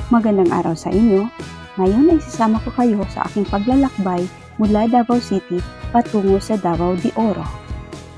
Magandang araw sa inyo. Ngayon ay sasama ko kayo sa aking paglalakbay mula Davao City patungo sa Davao de Oro.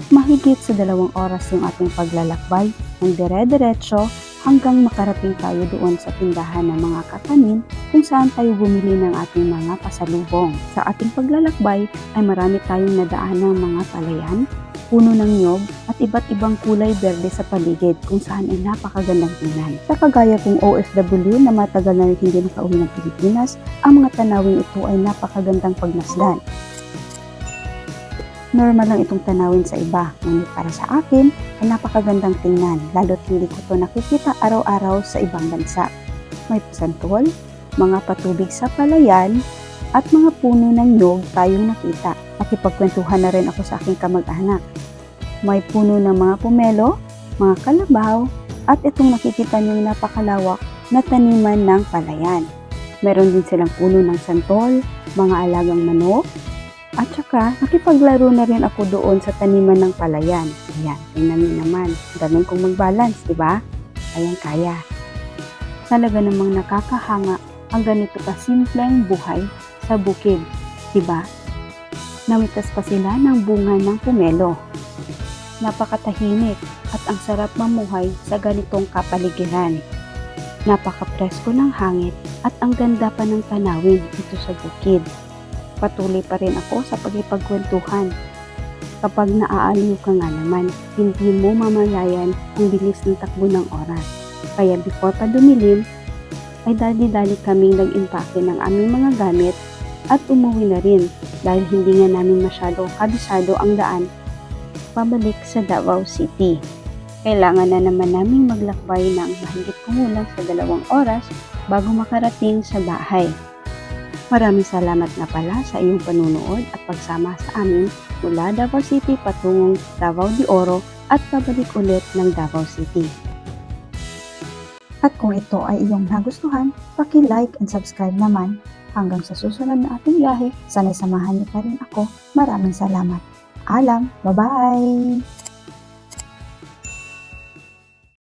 Mahigit sa 2 oras yung ating paglalakbay ng dire-diretso hanggang makarating tayo doon sa tindahan ng mga katanin kung saan tayo bumili ng ating mga pasalubong. Sa ating paglalakbay ay marami tayong nadaan ng mga palayan, puno ng niyog at iba't ibang kulay berde sa paligid kung saan ay napakagandang tingnan. Sa kagaya kong OFW na matagal na hindi nakauwi ng Pilipinas, ang mga tanawin ito ay napakagandang pagmasdan. Normal lang itong tanawin sa iba, ngunit para sa akin ay napakagandang tingnan, lalo't hindi ko ito nakikita araw-araw sa ibang bansa. May pasantol, mga patubig sa palayan, at mga puno ng nyog tayong nakita. Nakipagkwentuhan na rin ako sa aking kamag-anak. May puno ng mga pomelo, mga kalabaw, at itong nakikita niyong napakalawak na taniman ng palayan. Meron din silang puno ng santol, mga alagang manok, at saka nakipaglaro na rin ako doon sa taniman ng palayan. Ayan, tingnan niyo naman. Galing kong mag-balance, di ba? Ayan, kaya. Talaga namang nakakahanga ang ganito kasimpleng buhay sa bukid, di ba? Namitas pa sila ng bunga ng pomelo. Napakatahimik at ang sarap mamuhay sa ganitong kapaligiran. Napakapresko ng hangin at ang ganda pa ng tanawin dito sa bukid. Patuloy pa rin ako sa pagkipagkwentuhan. Kapag naaaliw ka nga naman, hindi mo mamalayan ang bilis ng takbo ng oras. Kaya before pa dumilim, ay dali-dali kaming nag-impake ng aming mga gamit at umuwi na rin dahil hindi nga namin masyado kabisado ang daan pabalik sa Davao City. Kailangan na naman naming maglakbay ng mahigit kumulang sa 2 oras bago makarating sa bahay. Maraming salamat na pala sa iyong panunood at pagsama sa amin mula Davao City patungong Davao de Oro at pabalik ulit ng Davao City. At kung ito ay iyong nagustuhan, paki-like and subscribe naman. Hanggang sa susunod na ating biyahe, sana'y samahan niyo pa rin ako. Maraming salamat. Alam, bye-bye!